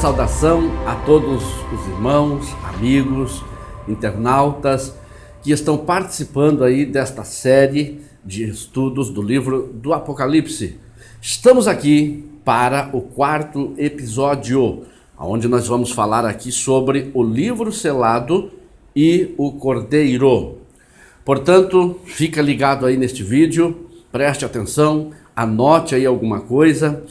saudação a todos os irmãos, amigos, internautas que estão participando aí desta série de estudos do livro do Apocalipse. Estamos aqui para o 4º episódio, onde nós vamos falar aqui sobre o livro selado e o Cordeiro. Portanto, fica ligado aí neste vídeo, preste atenção, anote aí alguma coisa,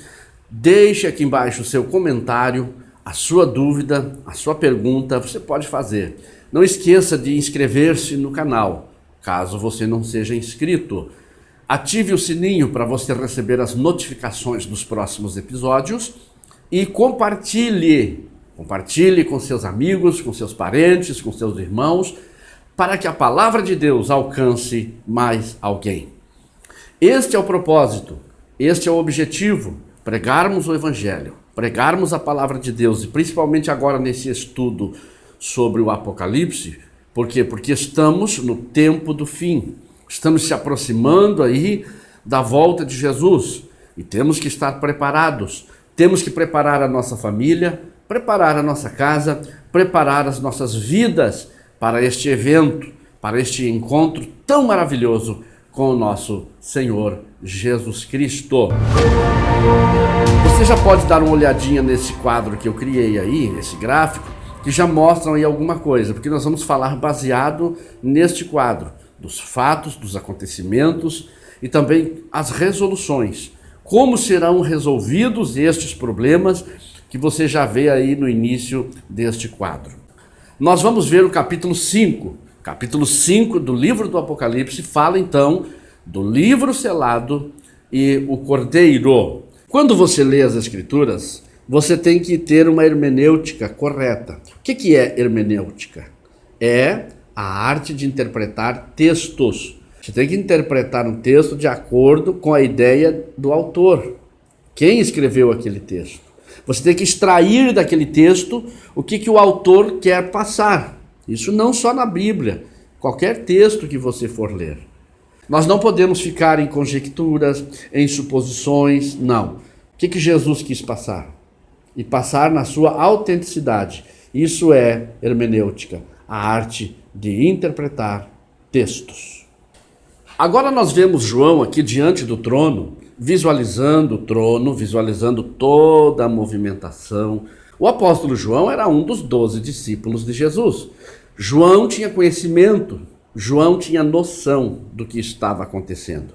deixe aqui embaixo o seu comentário, a sua dúvida, a sua pergunta, você pode fazer. Não esqueça de inscrever-se no canal, caso você não seja inscrito. Ative o sininho para você receber as notificações dos próximos episódios e compartilhe com seus amigos, com seus parentes, com seus irmãos, para que a palavra de Deus alcance mais alguém. Este é o propósito, este é o objetivo, pregarmos o Evangelho, pregarmos a palavra de Deus, e principalmente agora nesse estudo sobre o Apocalipse. Por quê? Porque estamos no tempo do fim, estamos se aproximando aí da volta de Jesus, e temos que estar preparados, temos que preparar a nossa família, preparar a nossa casa, preparar as nossas vidas para este evento, para este encontro tão maravilhoso com o nosso Senhor Jesus Cristo. Você já pode dar uma olhadinha nesse quadro que eu criei aí, esse gráfico, que já mostram aí alguma coisa, porque nós vamos falar baseado neste quadro, dos fatos, dos acontecimentos e também as resoluções. Como serão resolvidos estes problemas que você já vê aí no início deste quadro. Nós vamos ver o capítulo 5. Capítulo 5 do livro do Apocalipse fala então do livro selado e o Cordeiro. Quando você lê as Escrituras, você tem que ter uma hermenêutica correta. O que é hermenêutica? É a arte de interpretar textos. Você tem que interpretar um texto de acordo com a ideia do autor. Quem escreveu aquele texto? Você tem que extrair daquele texto o que o autor quer passar. Isso não só na Bíblia, qualquer texto que você for ler. Nós não podemos ficar em conjecturas, em suposições, não. O que Jesus quis passar? E passar na sua autenticidade. Isso é hermenêutica, a arte de interpretar textos. Agora nós vemos João aqui diante do trono, visualizando o trono, visualizando toda a movimentação. O apóstolo João era um dos 12 discípulos de Jesus. João tinha conhecimento, João tinha noção do que estava acontecendo.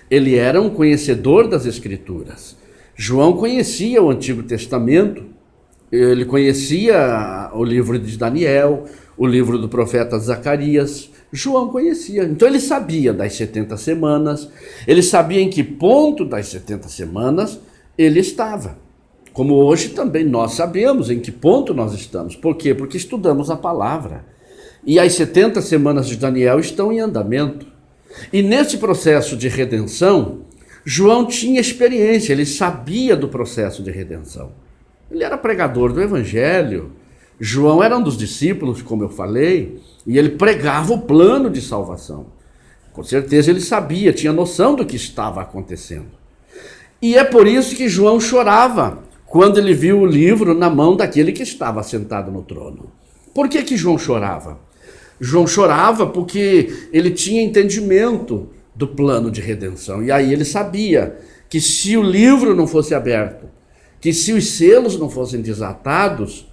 Ele era um conhecedor das Escrituras. João conhecia o Antigo Testamento, ele conhecia o livro de Daniel, o livro do profeta Zacarias. João conhecia, então ele sabia das 70 semanas, ele sabia em que ponto das 70 semanas ele estava. Como hoje também nós sabemos em que ponto nós estamos. Por quê? Porque estudamos a palavra. E as 70 semanas de Daniel estão em andamento. E nesse processo de redenção, João tinha experiência, ele sabia do processo de redenção. Ele era pregador do Evangelho. João era um dos discípulos, como eu falei, e ele pregava o plano de salvação. Com certeza ele sabia, tinha noção do que estava acontecendo. E é por isso que João chorava quando ele viu o livro na mão daquele que estava sentado no trono. Por que João chorava? João chorava porque ele tinha entendimento do plano de redenção. E aí ele sabia que se o livro não fosse aberto, que se os selos não fossem desatados,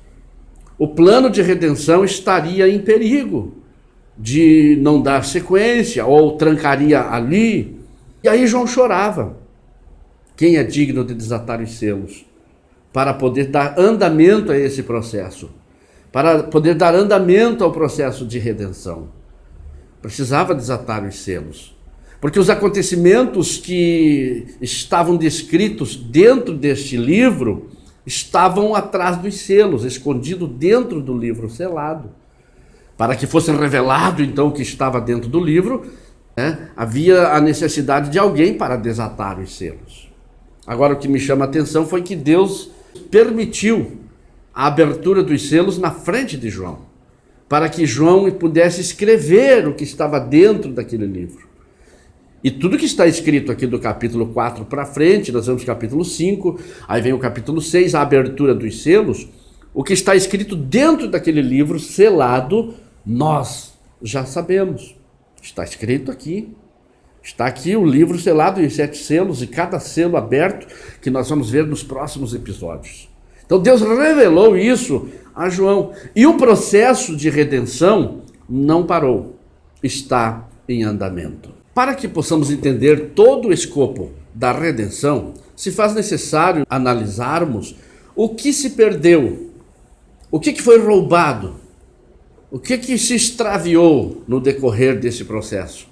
o plano de redenção estaria em perigo de não dar sequência ou trancaria ali. E aí João chorava. Quem é digno de desatar os selos para poder dar andamento a esse processo? Para poder dar andamento ao processo de redenção. Precisava desatar os selos. Porque os acontecimentos que estavam descritos dentro deste livro estavam atrás dos selos, escondidos dentro do livro selado. Para que fosse revelado então o que estava dentro do livro, havia a necessidade de alguém para desatar os selos. Agora o que me chama a atenção foi que Deus permitiu a abertura dos selos na frente de João, para que João pudesse escrever o que estava dentro daquele livro. E tudo que está escrito aqui do capítulo 4 para frente, nós vemos capítulo 5, aí vem o capítulo 6, a abertura dos selos, O que está escrito dentro daquele livro selado, nós já sabemos. Está escrito aqui. Está aqui o livro selado em 7 selos e cada selo aberto, que nós vamos ver nos próximos episódios. Então Deus revelou isso a João. E o processo de redenção não parou. Está em andamento. Para que possamos entender todo o escopo da redenção, se faz necessário analisarmos o que se perdeu, o que foi roubado, o que se extraviou no decorrer desse processo.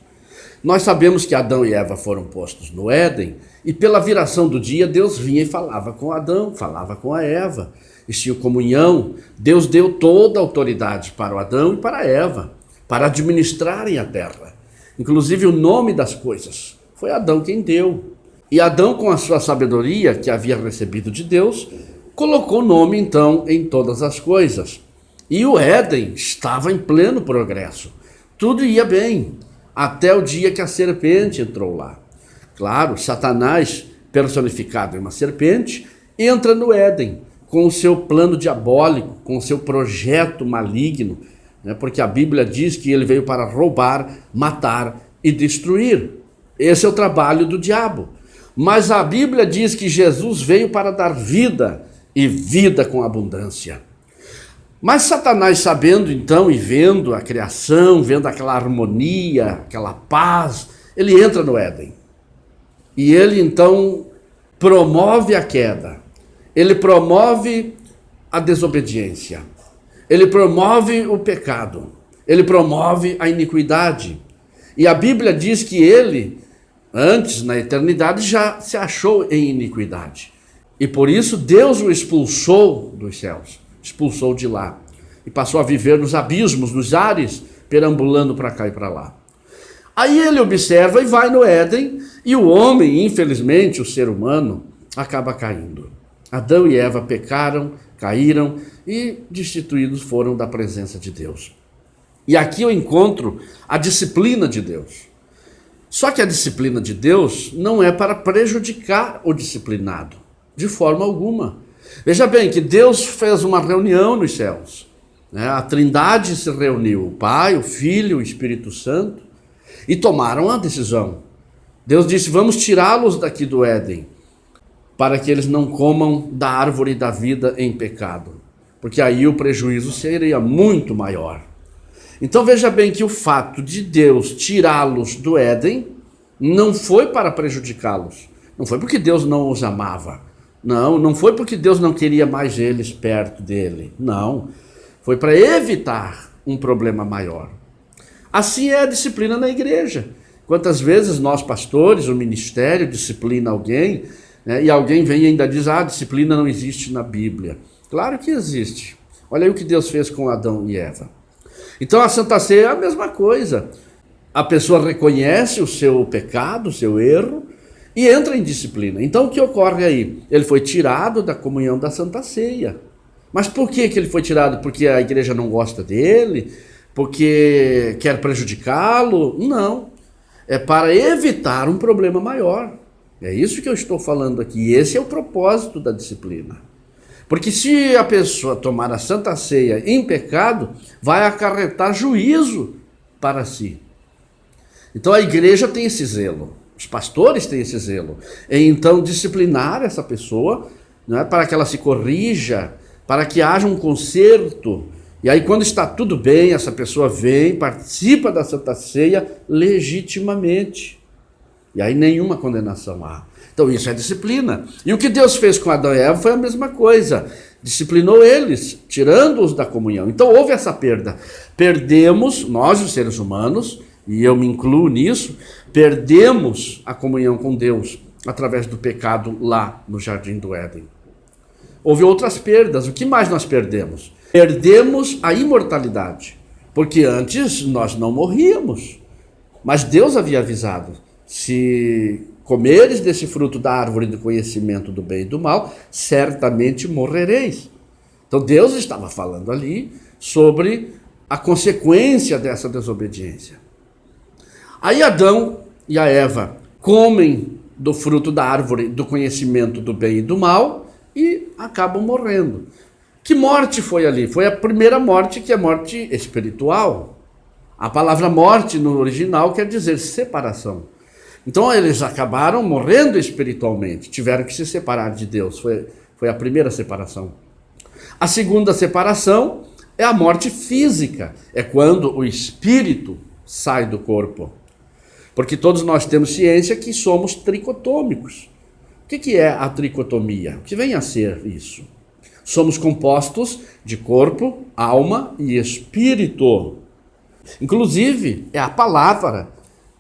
Nós sabemos que Adão e Eva foram postos no Éden e pela viração do dia Deus vinha e falava com Adão, falava com a Eva. Eles tinham comunhão. Deus deu toda a autoridade para o Adão e para a Eva, para administrarem a terra. Inclusive o nome das coisas foi Adão quem deu. E Adão, com a sua sabedoria que havia recebido de Deus, colocou nome então em todas as coisas. E o Éden estava em pleno progresso. Tudo ia bem, até o dia que a serpente entrou lá. Claro, Satanás, personificado em uma serpente, entra no Éden com o seu plano diabólico, com o seu projeto maligno, né? Porque a Bíblia diz que ele veio para roubar, matar e destruir. Esse é o trabalho do diabo. Mas a Bíblia diz que Jesus veio para dar vida e vida com abundância. Mas Satanás, sabendo então e vendo a criação, vendo aquela harmonia, aquela paz, ele entra no Éden. E ele então promove a queda. Ele promove a desobediência. Ele promove o pecado. Ele promove a iniquidade. E a Bíblia diz que ele, antes, na eternidade, já se achou em iniquidade. E por isso Deus o expulsou dos céus, expulsou de lá. E passou a viver nos abismos, nos ares, perambulando para cá e para lá. Aí ele observa e vai no Éden, e o homem, infelizmente, o ser humano, acaba caindo. Adão e Eva pecaram, caíram e destituídos foram da presença de Deus. E aqui eu encontro a disciplina de Deus. Só que a disciplina de Deus não é para prejudicar o disciplinado, de forma alguma. Veja bem que Deus fez uma reunião nos céus, né? A Trindade se reuniu, o Pai, o Filho, o Espírito Santo, e tomaram a decisão. Deus disse, vamos tirá-los daqui do Éden, para que eles não comam da árvore da vida em pecado, porque aí o prejuízo seria muito maior. Então veja bem que o fato de Deus tirá-los do Éden não foi para prejudicá-los, não foi porque Deus não os amava, não foi porque Deus não queria mais eles perto dele, não, foi para evitar um problema maior. Assim é a disciplina na igreja. Quantas vezes nós pastores, o ministério disciplina alguém, né, e alguém vem e ainda diz, a disciplina não existe na Bíblia. Claro que existe. Olha aí o que Deus fez com Adão e Eva. Então a Santa Ceia é a mesma coisa. A pessoa reconhece o seu pecado, o seu erro, e entra em disciplina. Então o que ocorre aí? Ele foi tirado da comunhão da Santa Ceia. Mas por que ele foi tirado? Porque a igreja não gosta dele? Porque quer prejudicá-lo? Não. É para evitar um problema maior. É isso que eu estou falando aqui. Esse é o propósito da disciplina. Porque se a pessoa tomar a Santa Ceia em pecado, vai acarretar juízo para si. Então a igreja tem esse zelo, os pastores têm esse zelo, em então disciplinar essa pessoa, né, para que ela se corrija, para que haja um conserto. E aí quando está tudo bem, essa pessoa vem, participa da Santa Ceia legitimamente. E aí nenhuma condenação há. Então isso é disciplina. E o que Deus fez com Adão e Eva foi a mesma coisa. Disciplinou eles, tirando-os da comunhão. Então houve essa perda. Perdemos, nós os seres humanos, e eu me incluo nisso, perdemos a comunhão com Deus através do pecado lá no Jardim do Éden. Houve outras perdas. O que mais nós perdemos? Perdemos a imortalidade. Porque antes nós não morríamos. Mas Deus havia avisado, se comeres desse fruto da árvore do conhecimento do bem e do mal, certamente morrereis. Então Deus estava falando ali sobre a consequência dessa desobediência. Aí Adão e a Eva comem do fruto da árvore do conhecimento do bem e do mal e acabam morrendo. Que morte foi ali? Foi a primeira morte, que é morte espiritual. A palavra morte no original quer dizer separação. Então eles acabaram morrendo espiritualmente, tiveram que se separar de Deus. Foi a primeira separação. A segunda separação é a morte física, é quando o espírito sai do corpo. Porque todos nós temos ciência que somos tricotômicos. O que é a tricotomia? O que vem a ser isso? Somos compostos de corpo, alma e espírito. Inclusive, é a palavra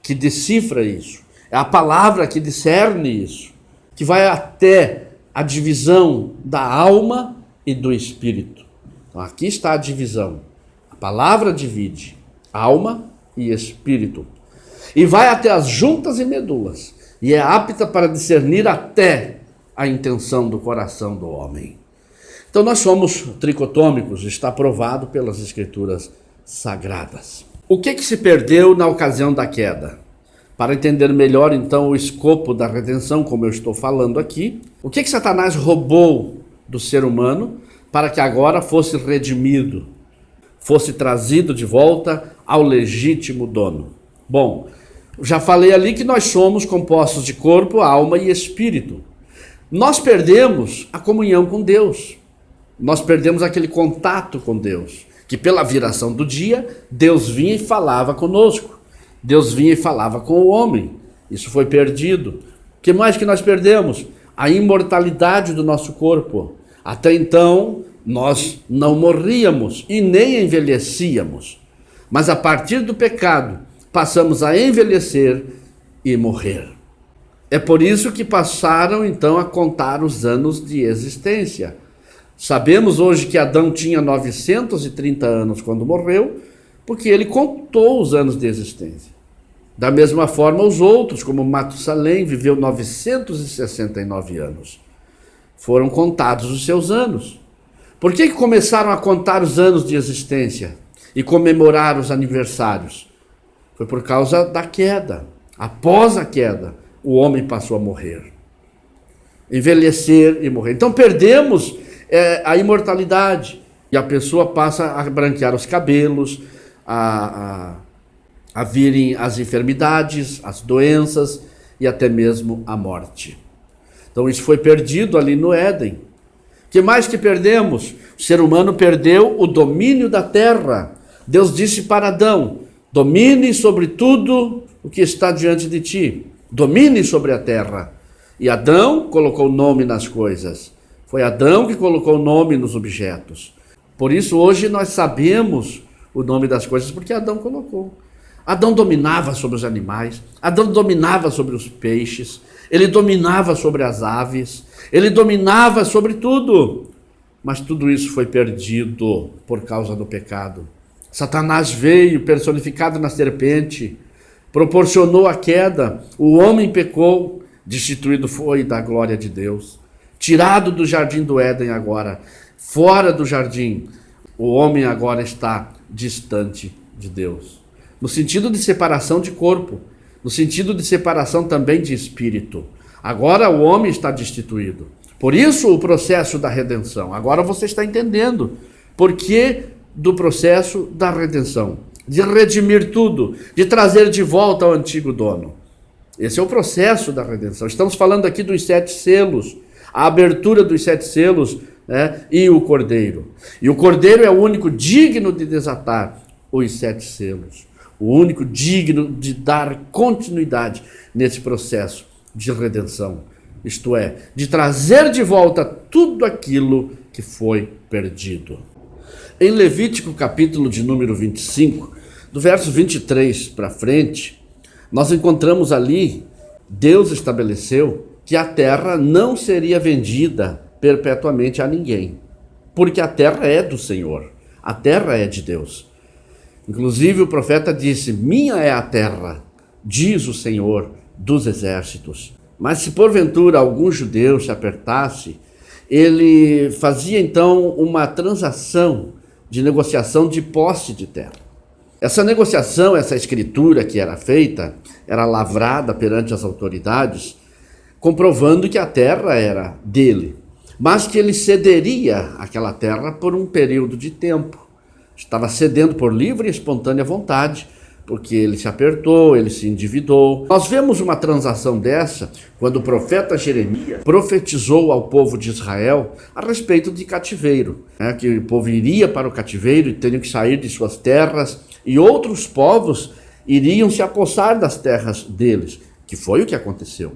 que decifra isso. É a palavra que discerne isso. Que vai até a divisão da alma e do espírito. Então, aqui está a divisão. A palavra divide alma e espírito. E vai até as juntas e medulas. E é apta para discernir até a intenção do coração do homem. Então nós somos tricotômicos, está provado pelas escrituras sagradas. O que se perdeu na ocasião da queda? Para entender melhor então o escopo da redenção, como eu estou falando aqui, o que Satanás roubou do ser humano para que agora fosse redimido, fosse trazido de volta ao legítimo dono? Bom, já falei ali que nós somos compostos de corpo, alma e espírito. Nós perdemos a comunhão com Deus. Nós perdemos aquele contato com Deus, que pela viração do dia, Deus vinha e falava conosco. Deus vinha e falava com o homem. Isso foi perdido. O que mais que nós perdemos? A imortalidade do nosso corpo. Até então, nós não morríamos e nem envelhecíamos. Mas a partir do pecado, passamos a envelhecer e morrer. É por isso que passaram então a contar os anos de existência. Sabemos hoje que Adão tinha 930 anos quando morreu, porque ele contou os anos de existência. Da mesma forma, os outros, como Matusalém, viveu 969 anos. Foram contados os seus anos. Por que começaram a contar os anos de existência e comemorar os aniversários? Foi por causa da queda. Após a queda, o homem passou a morrer. Envelhecer e morrer. Então perdemos a imortalidade. E a pessoa passa a branquear os cabelos, a virem as enfermidades, as doenças e até mesmo a morte. Então isso foi perdido ali no Éden. O que mais que perdemos? O ser humano perdeu o domínio da terra. Deus disse para Adão: domine sobre tudo o que está diante de ti. Domine sobre a terra. E Adão colocou nome nas coisas. Foi Adão que colocou nome nos objetos. Por isso hoje nós sabemos o nome das coisas, porque Adão colocou. Adão dominava sobre os animais, Adão dominava sobre os peixes, ele dominava sobre as aves, ele dominava sobre tudo. Mas tudo isso foi perdido por causa do pecado. Satanás veio personificado na serpente, proporcionou a queda, o homem pecou, destituído foi da glória de Deus. Tirado do jardim do Éden agora, fora do jardim, o homem agora está distante de Deus. No sentido de separação de corpo, no sentido de separação também de espírito. Agora o homem está destituído. Por isso o processo da redenção. Agora você está entendendo por que do processo da redenção. De redimir tudo, de trazer de volta ao antigo dono. Esse é o processo da redenção. Estamos falando aqui dos 7 selos, a abertura dos 7 selos, né, e o Cordeiro. E o Cordeiro é o único digno de desatar os 7 selos. O único digno de dar continuidade nesse processo de redenção. Isto é, de trazer de volta tudo aquilo que foi perdido. Em Levítico, capítulo de número 25, do verso 23 para frente, nós encontramos ali, Deus estabeleceu que a terra não seria vendida perpetuamente a ninguém, porque a terra é do Senhor, a terra é de Deus. Inclusive o profeta disse: minha é a terra, diz o Senhor dos exércitos. Mas se porventura algum judeu se apertasse, ele fazia então uma transação de negociação de posse de terra. Essa negociação, essa escritura que era feita, era lavrada perante as autoridades, comprovando que a terra era dele. mas que ele cederia aquela terra por um período de tempo. Estava cedendo por livre e espontânea vontade, porque ele se apertou, ele se endividou. Nós vemos uma transação dessa quando o profeta Jeremias profetizou ao povo de Israel a respeito de cativeiro, que o povo iria para o cativeiro e teriam que sair de suas terras, e outros povos iriam se apossar das terras deles, que foi o que aconteceu.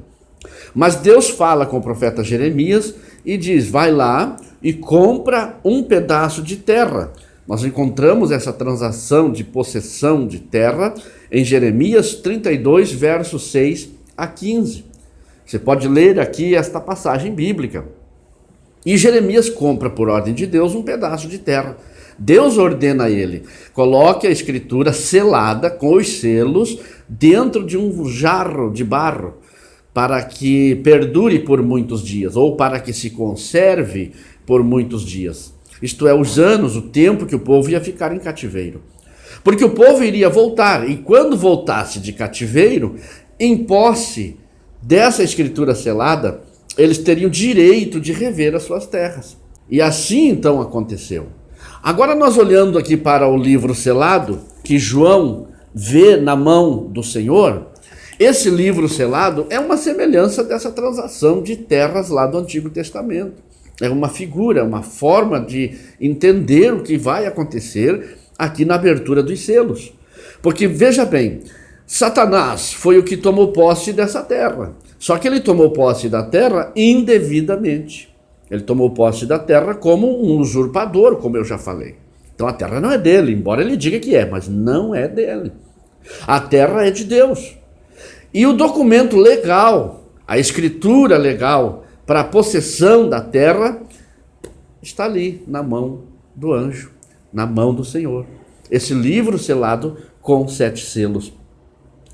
Mas Deus fala com o profeta Jeremias e diz: vai lá e compra um pedaço de terra. Nós encontramos essa transação de possessão de terra em Jeremias 32, versos 6 a 15. Você pode ler aqui esta passagem bíblica. E Jeremias compra, por ordem de Deus, um pedaço de terra. Deus ordena a ele: coloque a escritura selada com os selos dentro de um jarro de barro, para que perdure por muitos dias, ou para que se conserve por muitos dias. Isto é, os anos, o tempo que o povo ia ficar em cativeiro. Porque o povo iria voltar, e quando voltasse de cativeiro, em posse dessa escritura selada, eles teriam direito de rever as suas terras. E assim então aconteceu. Agora nós olhando aqui para o livro selado, que João vê na mão do Senhor, esse livro selado é uma semelhança dessa transação de terras lá do Antigo Testamento. É uma figura, uma forma de entender o que vai acontecer aqui na abertura dos selos. Porque, veja bem, Satanás foi o que tomou posse dessa terra. Só que ele tomou posse da terra indevidamente. Ele tomou posse da terra como um usurpador, como eu já falei. Então a terra não é dele, embora ele diga que é, mas não é dele. A terra é de Deus. E o documento legal, a escritura legal, para a possessão da terra, está ali na mão do anjo, na mão do Senhor. Esse livro selado com 7 selos.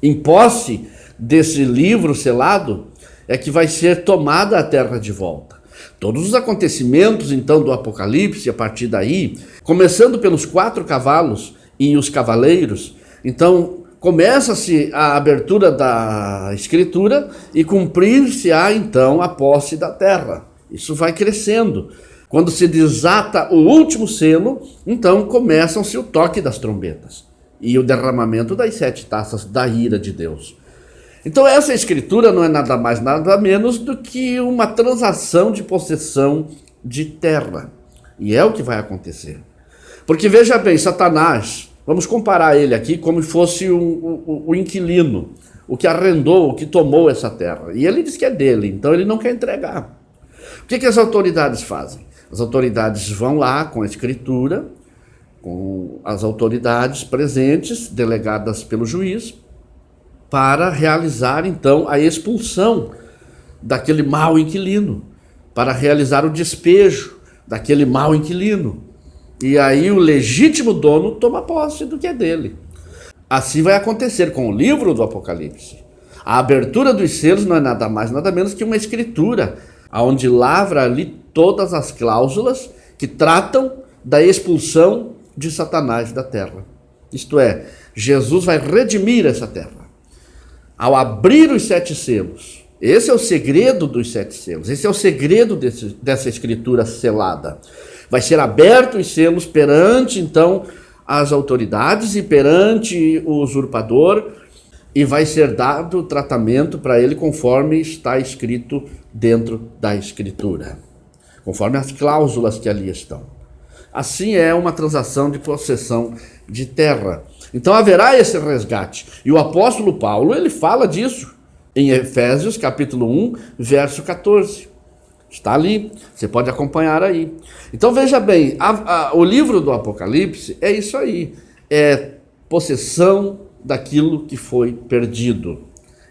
Em posse desse livro selado é que vai ser tomada a terra de volta. Todos os acontecimentos, então, do Apocalipse, a partir daí, começando pelos 4 cavalos e os cavaleiros, então começa-se a abertura da escritura e cumprir-se-á então a posse da terra. Isso vai crescendo. Quando se desata o último selo, então começam-se o toque das trombetas e o derramamento das 7 taças da ira de Deus. Então essa escritura não é nada mais, nada menos do que uma transação de possessão de terra. E é o que vai acontecer. Porque veja bem, Satanás, vamos comparar ele aqui como se fosse o inquilino, o que arrendou, o que tomou essa terra. E ele diz que é dele, então ele não quer entregar. O que as autoridades fazem? As autoridades vão lá com a escritura, com as autoridades presentes, delegadas pelo juiz, para realizar então a expulsão daquele mau inquilino, para realizar o despejo daquele mau inquilino. E aí o legítimo dono toma posse do que é dele. Assim vai acontecer com o livro do Apocalipse. A abertura dos selos não é nada mais, nada menos que uma escritura, onde lavra ali todas as cláusulas que tratam da expulsão de Satanás da terra. Isto é, Jesus vai redimir essa terra. Ao abrir os 7 selos, esse é o segredo dos 7 selos, esse é o segredo dessa escritura selada. Vai ser aberto os selos perante, então, as autoridades e perante o usurpador, e vai ser dado tratamento para ele conforme está escrito dentro da escritura, conforme as cláusulas que ali estão. Assim é uma transação de possessão de terra. Então haverá esse resgate. E o apóstolo Paulo, ele fala disso em Efésios capítulo 1, verso 14. Está ali, você pode acompanhar aí. Então veja bem, o livro do Apocalipse é isso aí. É possessão daquilo que foi perdido.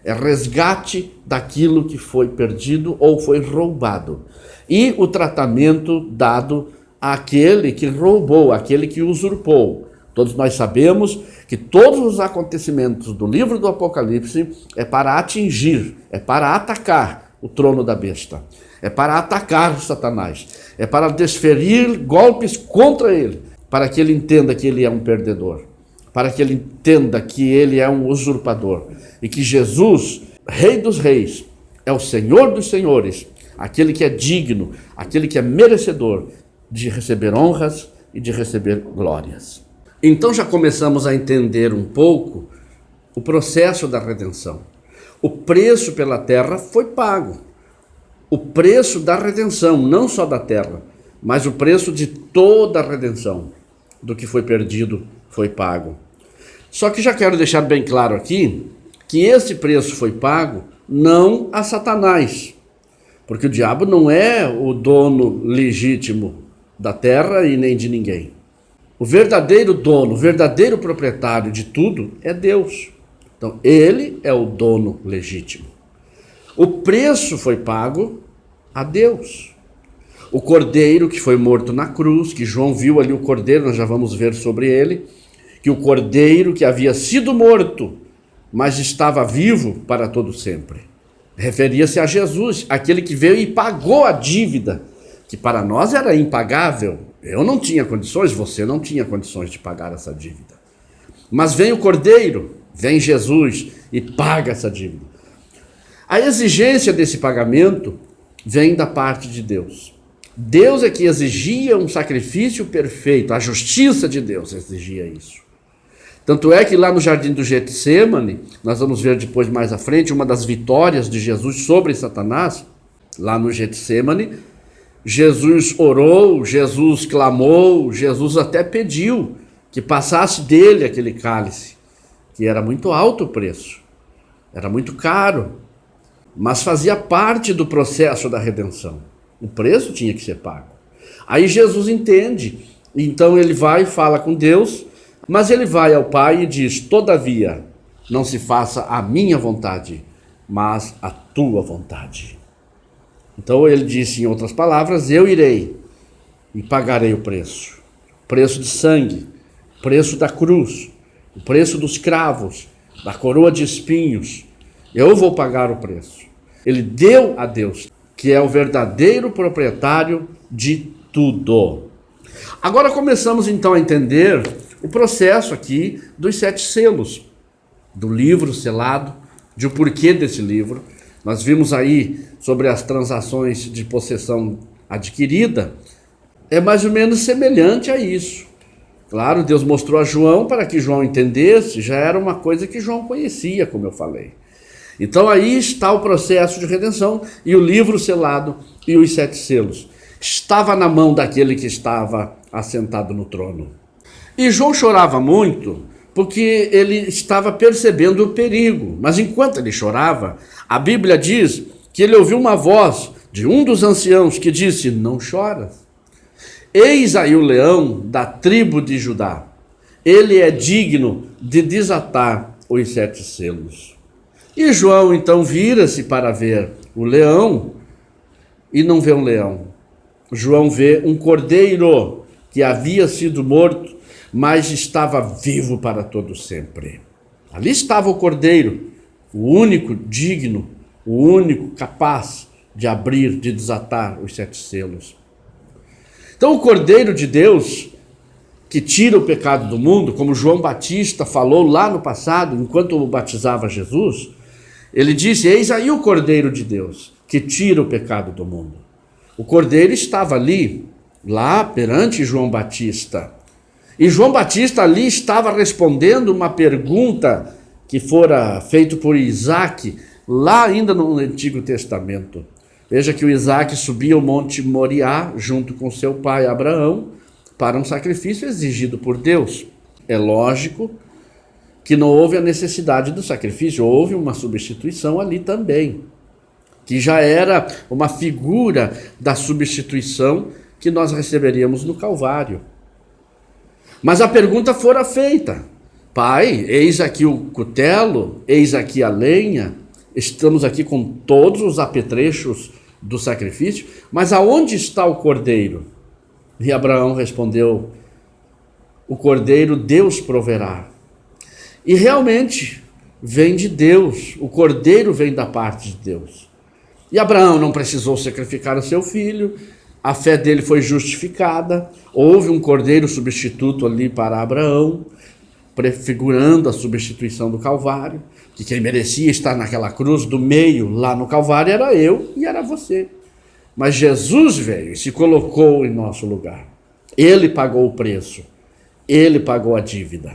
É resgate daquilo que foi perdido ou foi roubado. E o tratamento dado àquele que roubou, àquele que usurpou. Todos nós sabemos que todos os acontecimentos do livro do Apocalipse é para atingir, é para atacar o trono da besta. É para atacar Satanás, é para desferir golpes contra ele, para que ele entenda que ele é um perdedor, para que ele entenda que ele é um usurpador e que Jesus, Rei dos Reis, é o Senhor dos Senhores, aquele que é digno, aquele que é merecedor de receber honras e de receber glórias. Então já começamos a entender um pouco o processo da redenção. O preço pela terra foi pago. O preço da redenção, não só da terra, mas o preço de toda a redenção do que foi perdido foi pago. Só que já quero deixar bem claro aqui que esse preço foi pago não a Satanás, porque o diabo não é o dono legítimo da terra e nem de ninguém. O verdadeiro dono, o verdadeiro proprietário de tudo é Deus. Então, ele é o dono legítimo. O preço foi pago a Deus. O cordeiro que foi morto na cruz, que João viu ali o cordeiro, nós já vamos ver sobre ele, que o cordeiro que havia sido morto, mas estava vivo para todo sempre. Referia-se a Jesus, aquele que veio e pagou a dívida, que para nós era impagável. Eu não tinha condições, você não tinha condições de pagar essa dívida. Mas vem o cordeiro, vem Jesus e paga essa dívida. A exigência desse pagamento vem da parte de Deus. Deus é que exigia um sacrifício perfeito, a justiça de Deus exigia isso. Tanto é que lá no jardim do Getsêmani, nós vamos ver depois mais à frente, uma das vitórias de Jesus sobre Satanás, lá no Getsêmani, Jesus orou, Jesus clamou, Jesus até pediu que passasse dele aquele cálice, que era muito alto o preço, era muito caro, mas fazia parte do processo da redenção. O preço tinha que ser pago. Aí Jesus entende, então ele vai e fala com Deus, mas ele vai ao Pai e diz: todavia, não se faça a minha vontade, mas a tua vontade. Então ele disse, em outras palavras, eu irei e pagarei o preço de sangue, preço da cruz, o preço dos cravos, da coroa de espinhos. Eu vou pagar o preço. Ele deu a Deus, que é o verdadeiro proprietário de tudo. Agora começamos então a entender o processo aqui dos 7 selos, do livro selado, de o porquê desse livro. Nós vimos aí sobre as transações de possessão adquirida, é mais ou menos semelhante a isso. Claro, Deus mostrou a João para que João entendesse, já era uma coisa que João conhecia, como eu falei. Então aí está o processo de redenção e o livro selado e os 7 selos. Estava na mão daquele que estava assentado no trono. E João chorava muito porque ele estava percebendo o perigo. Mas enquanto ele chorava, a Bíblia diz que ele ouviu uma voz de um dos anciãos que disse: não choras. Eis aí o leão da tribo de Judá. Ele é digno de desatar os 7 selos. E João então vira-se para ver o leão e não vê um leão. João vê um cordeiro que havia sido morto, mas estava vivo para todo sempre. Ali estava o cordeiro, o único digno, o único capaz de abrir, de desatar os 7 selos. Então o cordeiro de Deus, que tira o pecado do mundo, como João Batista falou lá no passado, enquanto batizava Jesus, ele disse: eis aí o cordeiro de Deus, que tira o pecado do mundo. O cordeiro estava ali, lá perante João Batista. E João Batista ali estava respondendo uma pergunta que fora feita por Isaac, lá ainda no Antigo Testamento. Veja que o Isaac subia o monte Moriá, junto com seu pai Abraão, para um sacrifício exigido por Deus. É lógico que não houve a necessidade do sacrifício, houve uma substituição ali também, que já era uma figura da substituição que nós receberíamos no Calvário. Mas a pergunta fora feita: Pai, eis aqui o cutelo, eis aqui a lenha, estamos aqui com todos os apetrechos do sacrifício, mas aonde está o cordeiro? E Abraão respondeu: o cordeiro Deus proverá. E realmente vem de Deus, o cordeiro vem da parte de Deus. E Abraão não precisou sacrificar o seu filho, a fé dele foi justificada, houve um cordeiro substituto ali para Abraão, prefigurando a substituição do Calvário, que quem merecia estar naquela cruz do meio, lá no Calvário, era eu e era você. Mas Jesus veio e se colocou em nosso lugar. Ele pagou o preço. Ele pagou a dívida.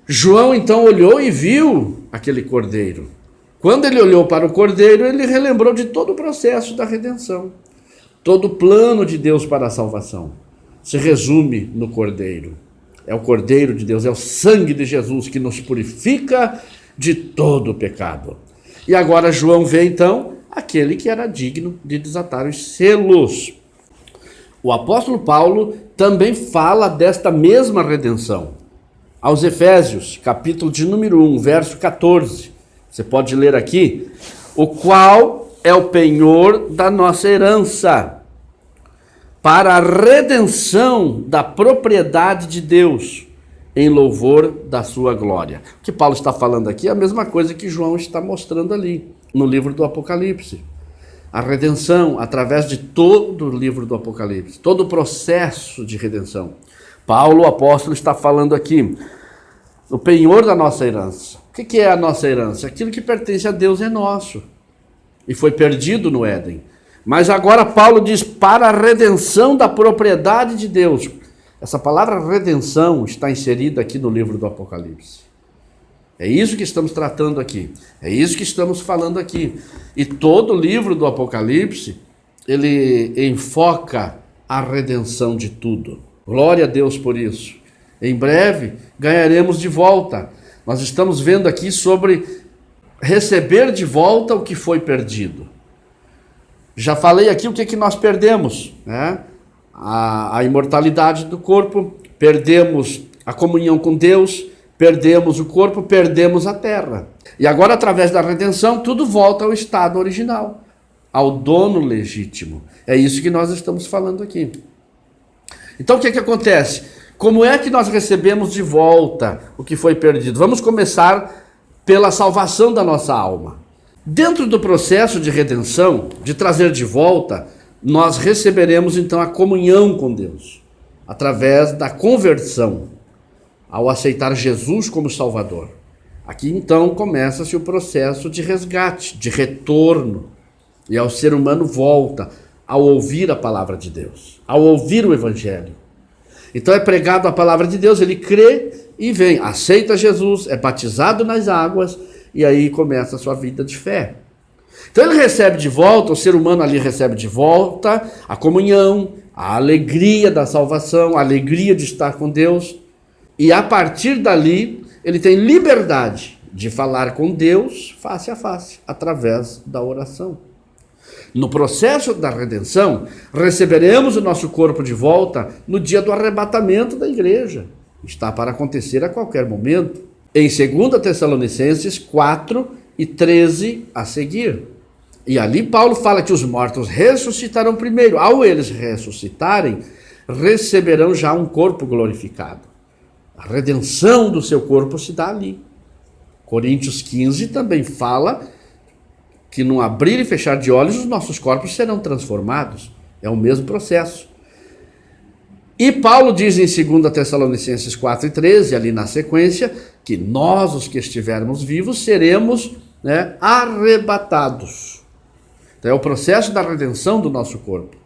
João então olhou e viu aquele cordeiro. Quando ele olhou para o cordeiro, ele relembrou de todo o processo da redenção. Todo o plano de Deus para a salvação se resume no cordeiro. É o cordeiro de Deus, é o sangue de Jesus que nos purifica de todo o pecado. E agora João vê então aquele que era digno de desatar os selos. O apóstolo Paulo também fala desta mesma redenção. Aos Efésios, capítulo de número 1, verso 14. Você pode ler aqui. O qual é o penhor da nossa herança, para a redenção da propriedade de Deus, em louvor da sua glória. O que Paulo está falando aqui é a mesma coisa que João está mostrando ali, no livro do Apocalipse. A redenção, através de todo o livro do Apocalipse, todo o processo de redenção. Paulo, o apóstolo, está falando aqui, o penhor da nossa herança. O que é a nossa herança? Aquilo que pertence a Deus é nosso, e foi perdido no Éden. Mas agora Paulo diz, para a redenção da propriedade de Deus. Essa palavra redenção está inserida aqui no livro do Apocalipse. É isso que estamos tratando aqui. É isso que estamos falando aqui. E todo o livro do Apocalipse, ele enfoca a redenção de tudo. Glória a Deus por isso. Em breve ganharemos de volta. Nós estamos vendo aqui sobre receber de volta o que foi perdido. Já falei aqui o que nós perdemos, né? A imortalidade do corpo, perdemos a comunhão com Deus, perdemos o corpo, perdemos a terra. E agora, através da redenção, tudo volta ao estado original, ao dono legítimo. É isso que nós estamos falando aqui. Então, o que acontece? Como é que nós recebemos de volta o que foi perdido? Vamos começar pela salvação da nossa alma. Dentro do processo de redenção, de trazer de volta, nós receberemos então a comunhão com Deus, através da conversão, ao aceitar Jesus como Salvador. Aqui então começa-se o processo de resgate, de retorno, e ao ser humano volta ao ouvir a palavra de Deus, ao ouvir o Evangelho. Então é pregado a palavra de Deus, ele crê e vem, aceita Jesus, é batizado nas águas, e aí começa a sua vida de fé. Então ele recebe de volta, o ser humano ali recebe de volta a comunhão, a alegria da salvação, a alegria de estar com Deus. E a partir dali, ele tem liberdade de falar com Deus face a face, através da oração. No processo da redenção, receberemos o nosso corpo de volta no dia do arrebatamento da igreja. Está para acontecer a qualquer momento. Em 2 Tessalonicenses 4 e 13 a seguir. E ali Paulo fala que os mortos ressuscitarão primeiro. Ao eles ressuscitarem, receberão já um corpo glorificado. A redenção do seu corpo se dá ali. Coríntios 15 também fala que no abrir e fechar de olhos os nossos corpos serão transformados. É o mesmo processo. E Paulo diz em 2 Tessalonicenses 4 e 13, ali na sequência, que nós, os que estivermos vivos, seremos arrebatados. Então é o processo da redenção do nosso corpo.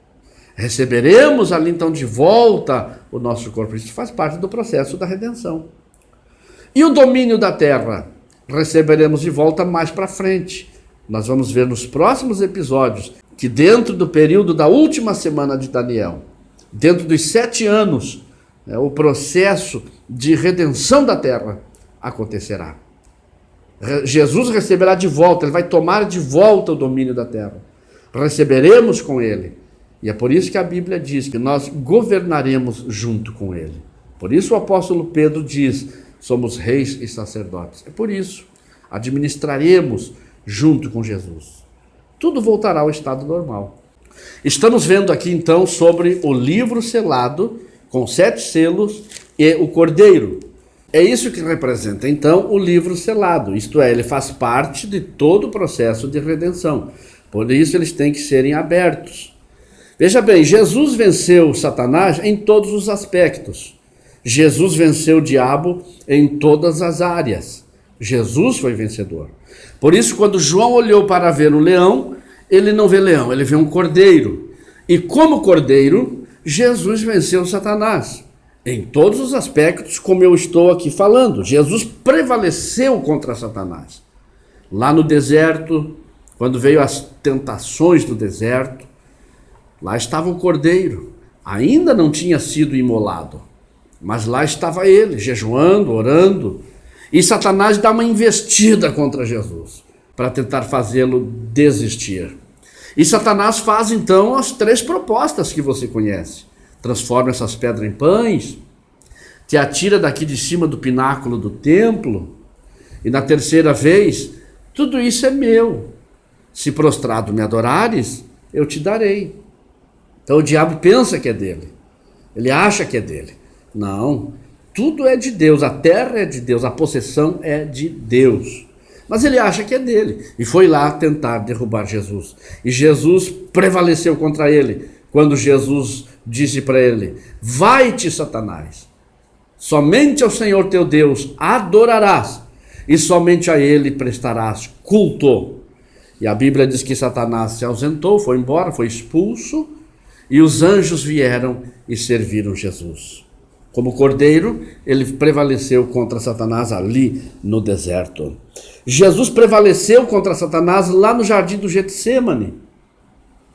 Receberemos ali então de volta o nosso corpo. Isso faz parte do processo da redenção. E o domínio da terra? Receberemos de volta mais para frente. Nós vamos ver nos próximos episódios que dentro do período da última semana de Daniel, dentro dos 7 anos, o processo de redenção da terra acontecerá. Jesus receberá de volta, ele vai tomar de volta o domínio da terra. Receberemos com ele. E é por isso que a Bíblia diz que nós governaremos junto com ele. Por isso o apóstolo Pedro diz, somos reis e sacerdotes. É por isso, administraremos junto com Jesus. Tudo voltará ao estado normal. Estamos vendo aqui então sobre o livro selado, com 7 selos, e o cordeiro. É isso que representa então o livro selado, isto é, ele faz parte de todo o processo de redenção. Por isso eles têm que serem abertos. Veja bem, Jesus venceu Satanás em todos os aspectos. Jesus venceu o diabo em todas as áreas. Jesus foi vencedor. Por isso, quando João olhou para ver o leão, ele não vê leão, ele vê um cordeiro. E como cordeiro, Jesus venceu Satanás. Em todos os aspectos, como eu estou aqui falando. Jesus prevaleceu contra Satanás. Lá no deserto, quando veio as tentações do deserto, lá estava um cordeiro. Ainda não tinha sido imolado. Mas lá estava ele, jejuando, orando. E Satanás dá uma investida contra Jesus, para tentar fazê-lo desistir. E Satanás faz então as 3 propostas que você conhece. Transforma essas pedras em pães, te atira daqui de cima do pináculo do templo, e na 3ª vez, tudo isso é meu. Se prostrado me adorares, eu te darei. Então o diabo pensa que é dele. Ele acha que é dele. Não, tudo é de Deus, a terra é de Deus, a possessão é de Deus. Mas ele acha que é dele. E foi lá tentar derrubar Jesus. E Jesus prevaleceu contra ele. Quando Jesus disse para ele: vai-te, Satanás. Somente ao Senhor teu Deus adorarás. E somente a ele prestarás culto. E a Bíblia diz que Satanás se ausentou, foi embora, foi expulso. E os anjos vieram e serviram Jesus. Como cordeiro, ele prevaleceu contra Satanás ali no deserto. Jesus prevaleceu contra Satanás lá no jardim do Getsêmani.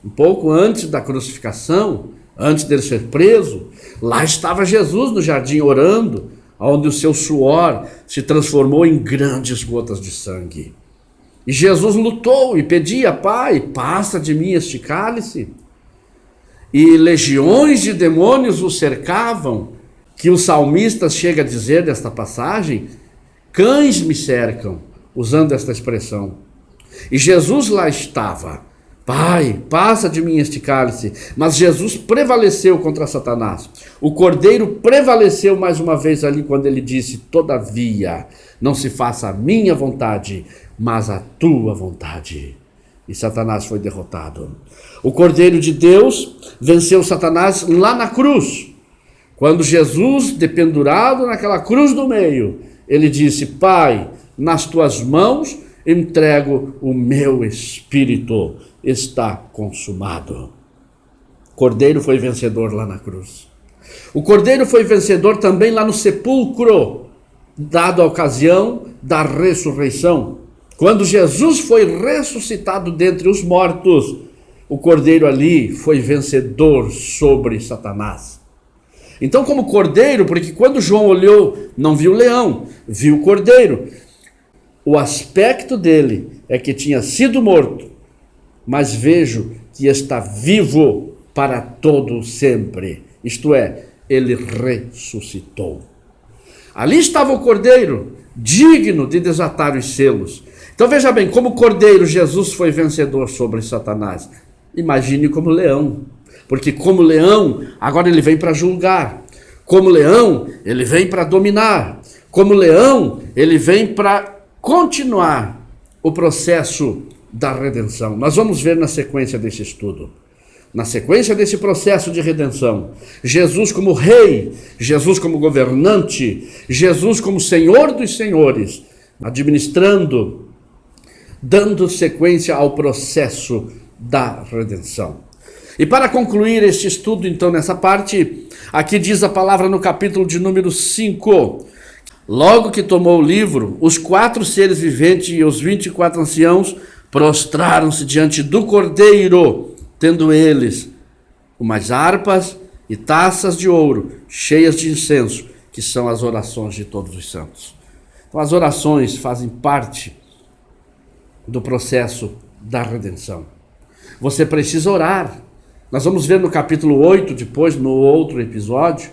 Um pouco antes da crucificação, antes dele ser preso, lá estava Jesus no jardim orando, onde o seu suor se transformou em grandes gotas de sangue. E Jesus lutou e pedia: Pai, passa de mim este cálice. E legiões de demônios o cercavam, que o salmista chega a dizer desta passagem: cães me cercam, usando esta expressão. E Jesus lá estava: Pai, passa de mim este cálice. Mas Jesus prevaleceu contra Satanás. O cordeiro prevaleceu mais uma vez ali quando ele disse: todavia, não se faça a minha vontade, mas a tua vontade. E Satanás foi derrotado. O cordeiro de Deus venceu Satanás lá na cruz. Quando Jesus, dependurado naquela cruz do meio, ele disse: Pai, nas tuas mãos entrego o meu espírito, está consumado. O cordeiro foi vencedor lá na cruz. O cordeiro foi vencedor também lá no sepulcro, dado a ocasião da ressurreição. Quando Jesus foi ressuscitado dentre os mortos, o cordeiro ali foi vencedor sobre Satanás. Então, como cordeiro, porque quando João olhou, não viu leão, viu cordeiro. O aspecto dele é que tinha sido morto, mas vejo que está vivo para todo sempre. Isto é, ele ressuscitou. Ali estava o cordeiro, digno de desatar os selos. Então veja bem, como cordeiro Jesus foi vencedor sobre Satanás. Imagine como leão, porque como leão, agora ele vem para julgar. Como leão, ele vem para dominar. Como leão, ele vem para continuar o processo da redenção. Nós vamos ver na sequência desse estudo. Na sequência desse processo de redenção, Jesus como rei, Jesus como governante, Jesus como Senhor dos senhores, administrando, dando sequência ao processo da redenção. E para concluir este estudo, então, nessa parte, aqui diz a palavra no capítulo de número 5. Logo que tomou o livro, os 4 seres viventes e os 24 anciãos prostraram-se diante do Cordeiro, tendo eles umas harpas e taças de ouro, cheias de incenso, que são as orações de todos os santos. Então, as orações fazem parte do processo da redenção. Você precisa orar. Nós vamos ver no capítulo 8, depois, no outro episódio,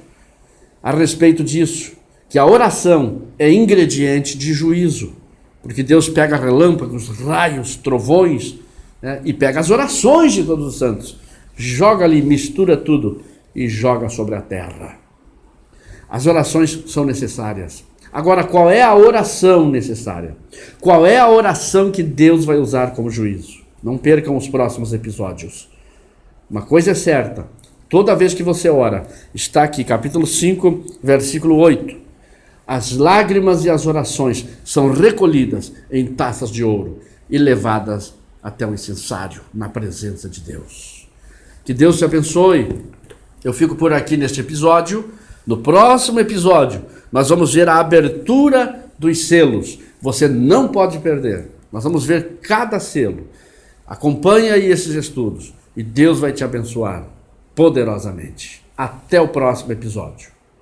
a respeito disso, que a oração é ingrediente de juízo, porque Deus pega relâmpagos, raios, trovões, né, e pega as orações de todos os santos, joga ali, mistura tudo e joga sobre a terra. As orações são necessárias. Agora, qual é a oração necessária? Qual é a oração que Deus vai usar como juízo? Não percam os próximos episódios. Uma coisa é certa, toda vez que você ora, está aqui, capítulo 5, versículo 8. As lágrimas e as orações são recolhidas em taças de ouro e levadas até o incensário na presença de Deus. Que Deus te abençoe. Eu fico por aqui neste episódio. No próximo episódio, nós vamos ver a abertura dos selos. Você não pode perder. Nós vamos ver cada selo. Acompanhe aí esses estudos e Deus vai te abençoar poderosamente. Até o próximo episódio.